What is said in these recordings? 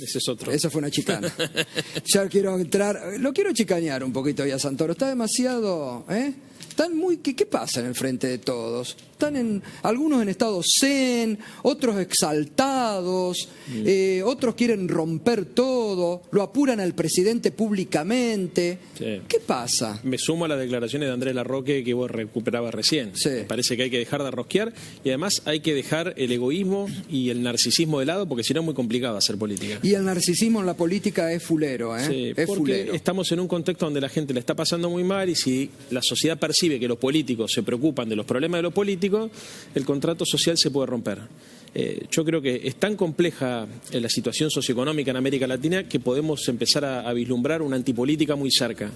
ese es otro. Esa fue una chicana. Ya quiero entrar, lo quiero chicanear un poquito ya, Santoro. Está demasiado, Están muy, ¿qué pasa en el frente de todos? Están algunos en estado zen, otros exaltados, otros quieren romper todo, lo apuran al presidente públicamente. Sí. ¿Qué pasa? Me sumo a las declaraciones de Andrés Larroque que vos recuperabas recién. Sí. Me parece que hay que dejar de rosquear y además hay que dejar el egoísmo y el narcisismo de lado porque si no es muy complicado hacer política. Y el narcisismo en la política es fulero, Sí, es porque fulero. estamos en un contexto donde la gente le está pasando muy mal y si la sociedad percibe que los políticos se preocupan de los problemas de los políticos, el contrato social se puede romper. Yo creo que es tan compleja la situación socioeconómica en América Latina que podemos empezar a vislumbrar una antipolítica muy cerca.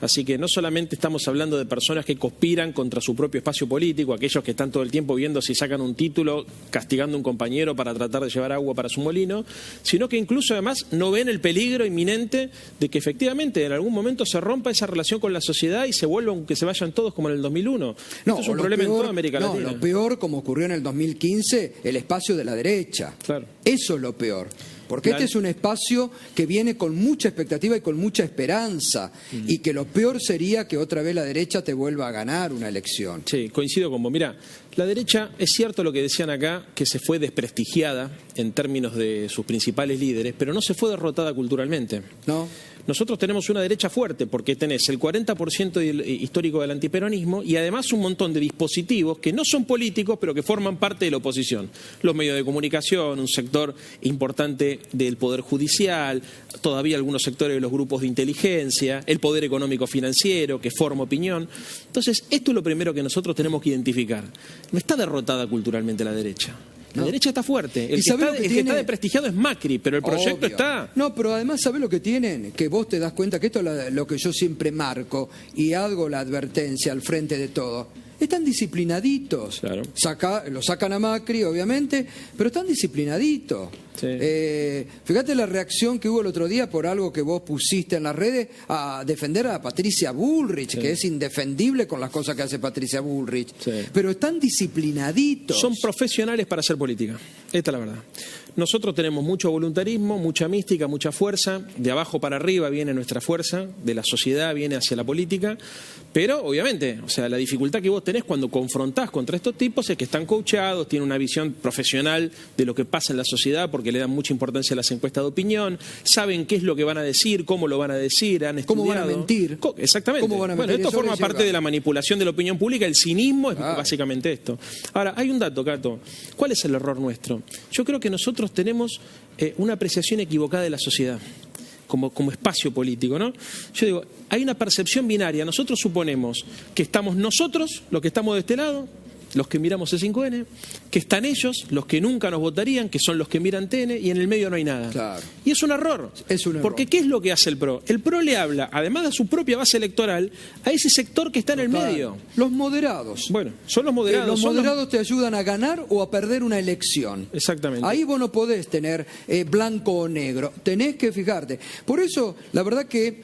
Así que no solamente estamos hablando de personas que conspiran contra su propio espacio político, aquellos que están todo el tiempo viendo si sacan un título, castigando a un compañero para tratar de llevar agua para su molino, sino que incluso además no ven el peligro inminente de que efectivamente en algún momento se rompa esa relación con la sociedad y se vuelvan, que se vayan todos como en el 2001. Esto es un problema en toda América Latina. Lo peor, como ocurrió en el 2015, el espacio de la derecha. Claro. Eso es lo peor. Porque este es un espacio que viene con mucha expectativa y con mucha esperanza. Y que lo peor sería que otra vez la derecha te vuelva a ganar una elección. Sí, coincido con vos. Mirá, la derecha, es cierto lo que decían acá, que se fue desprestigiada en términos de sus principales líderes, pero no se fue derrotada culturalmente. ¿No? Nosotros tenemos una derecha fuerte porque tenés el 40% histórico del antiperonismo y además un montón de dispositivos que no son políticos pero que forman parte de la oposición. Los medios de comunicación, un sector importante del poder judicial, todavía algunos sectores de los grupos de inteligencia, el poder económico financiero que forma opinión. Entonces, esto es lo primero que nosotros tenemos que identificar. No está derrotada culturalmente la derecha. La derecha está fuerte. El que está desprestigiado es Macri, pero el proyecto está. No, pero además, ¿sabés lo que tienen? Que vos te das cuenta que esto es lo que yo siempre marco y hago la advertencia al frente de todo. Están disciplinaditos. Claro. Lo sacan a Macri, obviamente, pero están disciplinaditos. Sí. Fíjate la reacción que hubo el otro día por algo que vos pusiste en las redes a defender a Patricia Bullrich, sí, que es indefendible con las cosas que hace Patricia Bullrich. Sí. Pero están disciplinaditos. Son profesionales para hacer política. Esta es la verdad. Nosotros tenemos mucho voluntarismo, mucha mística, mucha fuerza. De abajo para arriba viene nuestra fuerza, de la sociedad viene hacia la política. Pero, obviamente, o sea, la dificultad que vos tenés cuando confrontás contra estos tipos es que están coachados, tienen una visión profesional de lo que pasa en la sociedad porque le dan mucha importancia a las encuestas de opinión, saben qué es lo que van a decir, cómo lo van a decir, han estudiado. ¿Cómo van a mentir? Exactamente. ¿Cómo van a mentir? Bueno, esto forma parte de la manipulación de la opinión pública, el cinismo es básicamente esto. Ahora, hay un dato, Cato. ¿Cuál es el error nuestro? Yo creo que nosotros tenemos una apreciación equivocada de la sociedad. Como espacio político, ¿no? Yo digo, hay una percepción binaria. Nosotros suponemos que estamos nosotros, los que estamos de este lado, los que miramos C5N, que están ellos, los que nunca nos votarían, que son los que miran TN, y en el medio no hay nada. Claro. Y es un error. Es un error. Porque ¿qué es lo que hace el PRO? El PRO le habla, además de su propia base electoral, a ese sector que está en el medio. Los moderados. Bueno, son los moderados. Los moderados te ayudan a ganar o a perder una elección. Exactamente. Ahí vos no podés tener blanco o negro. Tenés que fijarte. Por eso, la verdad que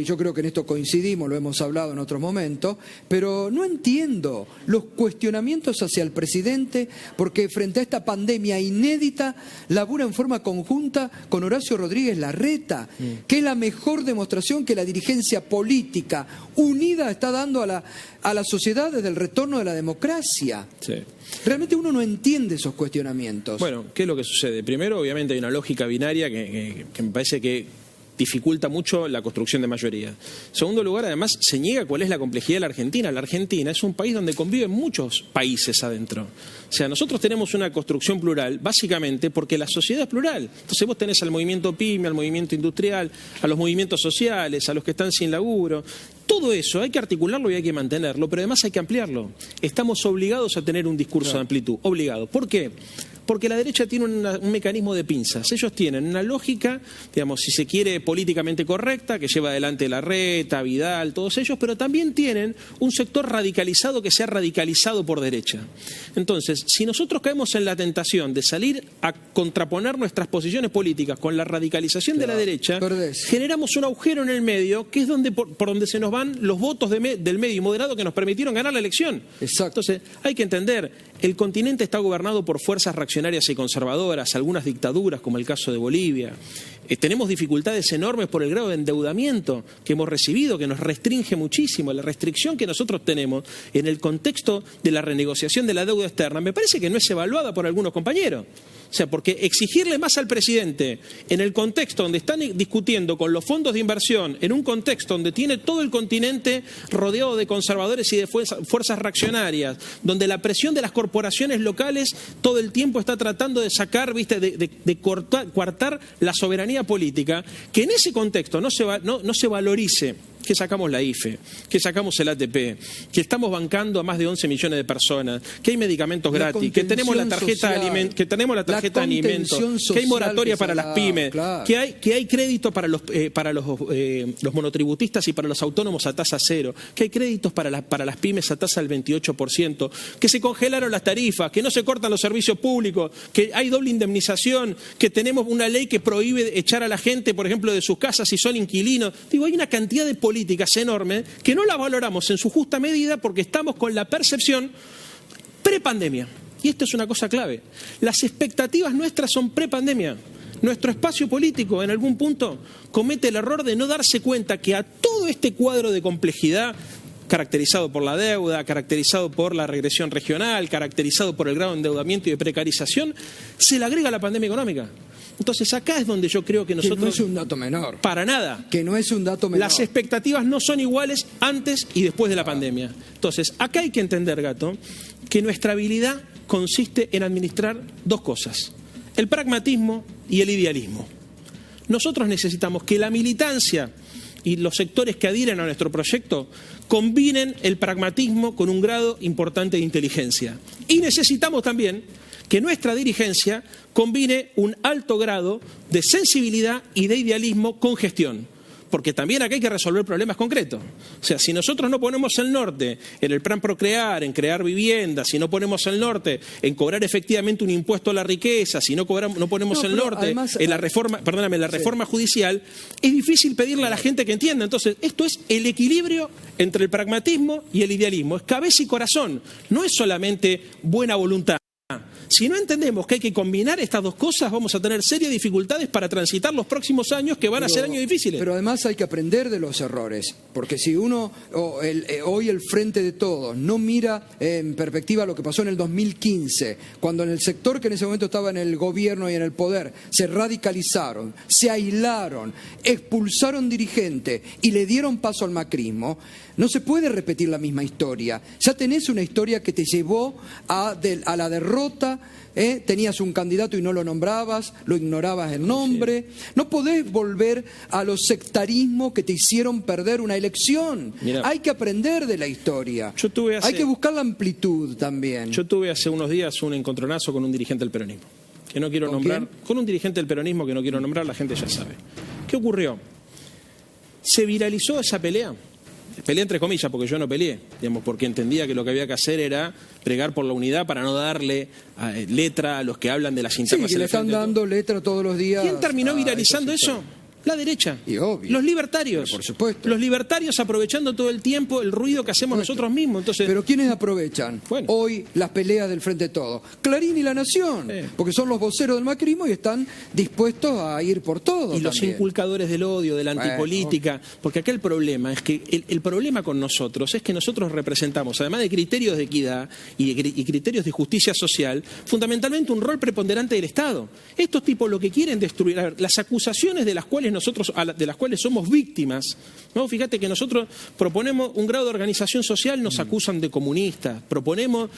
yo creo que en esto coincidimos, lo hemos hablado en otros momentos, pero no entiendo los cuestionamientos hacia el presidente, porque frente a esta pandemia inédita, labura en forma conjunta con Horacio Rodríguez Larreta, que es la mejor demostración que la dirigencia política unida está dando a la sociedad desde el retorno de la democracia. Sí. Realmente uno no entiende esos cuestionamientos. Bueno, ¿qué es lo que sucede? Primero, obviamente, hay una lógica binaria que me parece que dificulta mucho la construcción de mayoría. En segundo lugar, además, se niega cuál es la complejidad de la Argentina. La Argentina es un país donde conviven muchos países adentro. O sea, nosotros tenemos una construcción plural, básicamente porque la sociedad es plural. Entonces vos tenés al movimiento PYME, al movimiento industrial, a los movimientos sociales, a los que están sin laburo. Todo eso hay que articularlo y hay que mantenerlo, pero además hay que ampliarlo. Estamos obligados a tener un discurso de amplitud. Obligados. ¿Por qué? Porque la derecha tiene un mecanismo de pinzas. Ellos tienen una lógica, digamos, si se quiere, políticamente correcta, que lleva adelante Larreta, Vidal, todos ellos, pero también tienen un sector radicalizado que se ha radicalizado por derecha. Entonces, si nosotros caemos en la tentación de salir a contraponer nuestras posiciones políticas con la radicalización de la derecha, generamos un agujero en el medio, que es por donde se nos van los votos del medio moderado que nos permitieron ganar la elección. Exacto. Entonces, hay que entender, el continente está gobernado por fuerzas reaccionarias reaccionarias y conservadoras, algunas dictaduras, como el caso de Bolivia. Tenemos dificultades enormes por el grado de endeudamiento que hemos recibido, que nos restringe muchísimo. La restricción que nosotros tenemos en el contexto de la renegociación de la deuda externa me parece que no es evaluada por algunos compañeros. O sea, porque exigirle más al presidente en el contexto donde están discutiendo con los fondos de inversión, en un contexto donde tiene todo el continente rodeado de conservadores y de fuerzas reaccionarias, donde la presión de las corporaciones locales todo el tiempo está tratando de sacar, ¿viste?, de coartar la soberanía política, que en ese contexto no se valorice que sacamos la IFE, que sacamos el ATP, que estamos bancando a más de 11 millones de personas, que hay medicamentos gratis, que tenemos la tarjeta de alimentos, que hay moratoria para las pymes, claro, que hay crédito para los monotributistas y para los autónomos a tasa cero, que hay créditos para las pymes a tasa del 28%, que se congelaron las tarifas, que no se cortan los servicios públicos, que hay doble indemnización, que tenemos una ley que prohíbe echar a la gente, por ejemplo, de sus casas si son inquilinos. Digo, hay una cantidad de políticas enormes que no las valoramos en su justa medida porque estamos con la percepción prepandemia. Y esto es una cosa clave. Las expectativas nuestras son prepandemia. Nuestro espacio político en algún punto comete el error de no darse cuenta que a todo este cuadro de complejidad caracterizado por la deuda, caracterizado por la regresión regional, caracterizado por el grado de endeudamiento y de precarización, se le agrega la pandemia económica. Entonces acá es donde yo creo que nosotros... Que no es un dato menor. Para nada. Que no es un dato menor. Las expectativas no son iguales antes y después de la pandemia. Entonces, acá hay que entender, Gato, que nuestra habilidad consiste en administrar dos cosas: el pragmatismo y el idealismo. Nosotros necesitamos que la militancia y los sectores que adhieren a nuestro proyecto combinen el pragmatismo con un grado importante de inteligencia. Y necesitamos también que nuestra dirigencia combine un alto grado de sensibilidad y de idealismo con gestión. Porque también acá hay que resolver problemas concretos. O sea, si nosotros no ponemos el norte en el plan Procrear, en crear viviendas, si no ponemos el norte en cobrar efectivamente un impuesto a la riqueza, si no ponemos el norte además, en la reforma judicial, es difícil pedirle a la gente que entienda. Entonces, esto es el equilibrio entre el pragmatismo y el idealismo. Es cabeza y corazón. No es solamente buena voluntad. Si no entendemos que hay que combinar estas dos cosas, vamos a tener serias dificultades para transitar los próximos años, que van a ser años difíciles. Pero además hay que aprender de los errores, porque si uno, hoy el Frente de Todos, no mira en perspectiva lo que pasó en el 2015, cuando en el sector que en ese momento estaba en el gobierno y en el poder, se radicalizaron, se aislaron, expulsaron dirigentes y le dieron paso al macrismo, no se puede repetir la misma historia. Ya tenés una historia que te llevó a la derrota, tenías un candidato y no lo nombrabas, lo ignorabas el nombre. No podés volver a los sectarismos que te hicieron perder una elección. Mirá, hay que aprender de la historia. Hay que buscar la amplitud también. Yo tuve hace unos días un encontronazo con un dirigente del peronismo, que no quiero nombrar. Con un dirigente del peronismo que no quiero nombrar, la gente ya sabe. ¿Qué ocurrió? Se viralizó esa pelea. Peleé entre comillas porque yo no peleé, digamos, porque entendía que lo que había que hacer era pregar por la unidad para no darle letra a los que hablan de las internas. Sí, que le están dando letra todos los días. ¿Quién terminó viralizando eso? La derecha. Y obvio. Los libertarios. Pero por supuesto. Los libertarios aprovechando todo el tiempo el ruido que hacemos nosotros mismos. Entonces, pero ¿quiénes aprovechan hoy las peleas del Frente de Todos? Clarín y La Nación, porque son los voceros del macrismo y están dispuestos a ir por todo. Y los inculcadores del odio, de la antipolítica. Porque acá el problema es que el problema con nosotros es que nosotros representamos, además de criterios de equidad y criterios de justicia social, fundamentalmente un rol preponderante del Estado. Estos tipos lo que quieren destruir, las acusaciones de las cuales somos víctimas, ¿no? Fíjate que nosotros proponemos un grado de organización social, nos acusan de comunistas, proponemos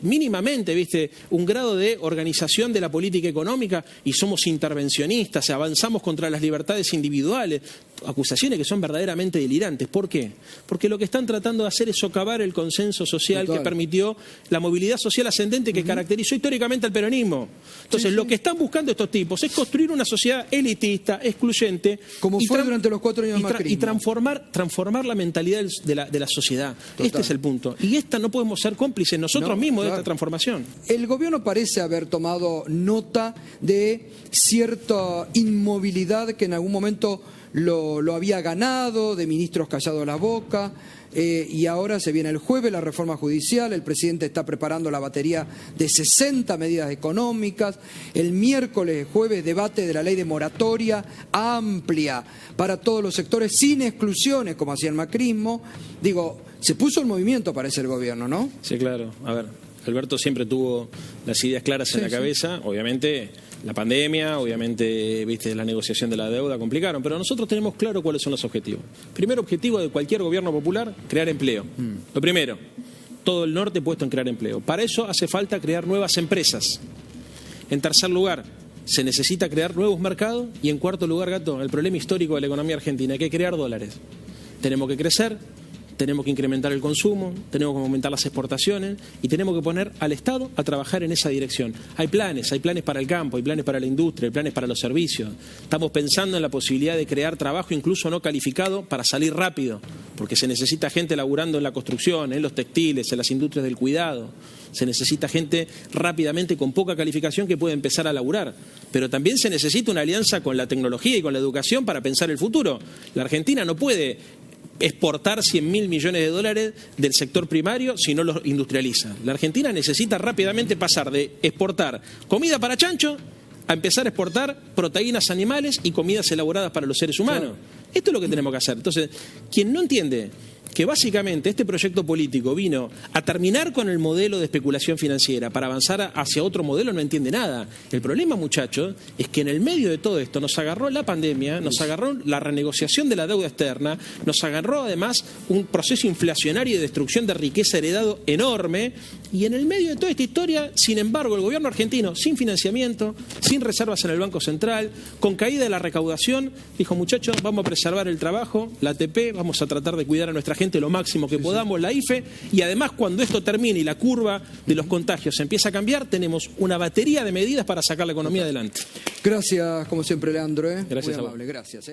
mínimamente, un grado de organización de la política económica y somos intervencionistas, avanzamos contra las libertades individuales. Acusaciones que son verdaderamente delirantes. ¿Por qué? Porque lo que están tratando de hacer es socavar el consenso social que permitió la movilidad social ascendente que caracterizó históricamente al peronismo. Entonces, lo que están buscando estos tipos es construir una sociedad elitista, excluyente, como fue durante los 4 años de macrismo, y transformar la mentalidad de la sociedad. Total. Este es el punto. Y no podemos ser cómplices nosotros mismos de esta transformación. El gobierno parece haber tomado nota de cierta inmovilidad que en algún momento lo había ganado, de ministros callados la boca. y ahora se viene el jueves la reforma judicial, el presidente está preparando la batería de 60 medidas económicas, el miércoles, jueves, debate de la ley de moratoria amplia para todos los sectores, sin exclusiones, como hacía el macrismo. Digo, se puso el movimiento, parece, el gobierno, ¿no? Sí, claro. A ver, Alberto siempre tuvo las ideas claras en la cabeza. Obviamente la pandemia, obviamente, viste, la negociación de la deuda complicaron, pero nosotros tenemos claro cuáles son los objetivos. Primer objetivo de cualquier gobierno popular, crear empleo. Lo primero, todo el norte puesto en crear empleo. Para eso hace falta crear nuevas empresas. En tercer lugar, se necesita crear nuevos mercados. Y en cuarto lugar, Gato, el problema histórico de la economía argentina, hay que crear dólares. Tenemos que crecer, tenemos que incrementar el consumo, tenemos que aumentar las exportaciones y tenemos que poner al Estado a trabajar en esa dirección. Hay planes para el campo, hay planes para la industria, hay planes para los servicios. Estamos pensando en la posibilidad de crear trabajo incluso no calificado para salir rápido, porque se necesita gente laburando en la construcción, en los textiles, en las industrias del cuidado. Se necesita gente rápidamente con poca calificación que pueda empezar a laburar. Pero también se necesita una alianza con la tecnología y con la educación para pensar el futuro. La Argentina no puede exportar 100.000 millones de dólares del sector primario si no lo industrializa. La Argentina necesita rápidamente pasar de exportar comida para chancho a empezar a exportar proteínas animales y comidas elaboradas para los seres humanos. Esto es lo que tenemos que hacer. Entonces, quien no entiende que básicamente este proyecto político vino a terminar con el modelo de especulación financiera para avanzar hacia otro modelo, no entiende nada. El problema, muchachos, es que en el medio de todo esto nos agarró la pandemia, nos agarró la renegociación de la deuda externa, nos agarró además un proceso inflacionario de destrucción de riqueza heredado enorme, y en el medio de toda esta historia, sin embargo, el gobierno argentino, sin financiamiento, sin reservas en el Banco Central, con caída de la recaudación, dijo, muchachos, vamos a preservar el trabajo, la ATP, vamos a tratar de cuidar a nuestra gente lo máximo que podamos, la IFE, y además cuando esto termine y la curva de los contagios empieza a cambiar, tenemos una batería de medidas para sacar la economía adelante. Gracias, como siempre, Leandro. Gracias. Muy amable, gracias.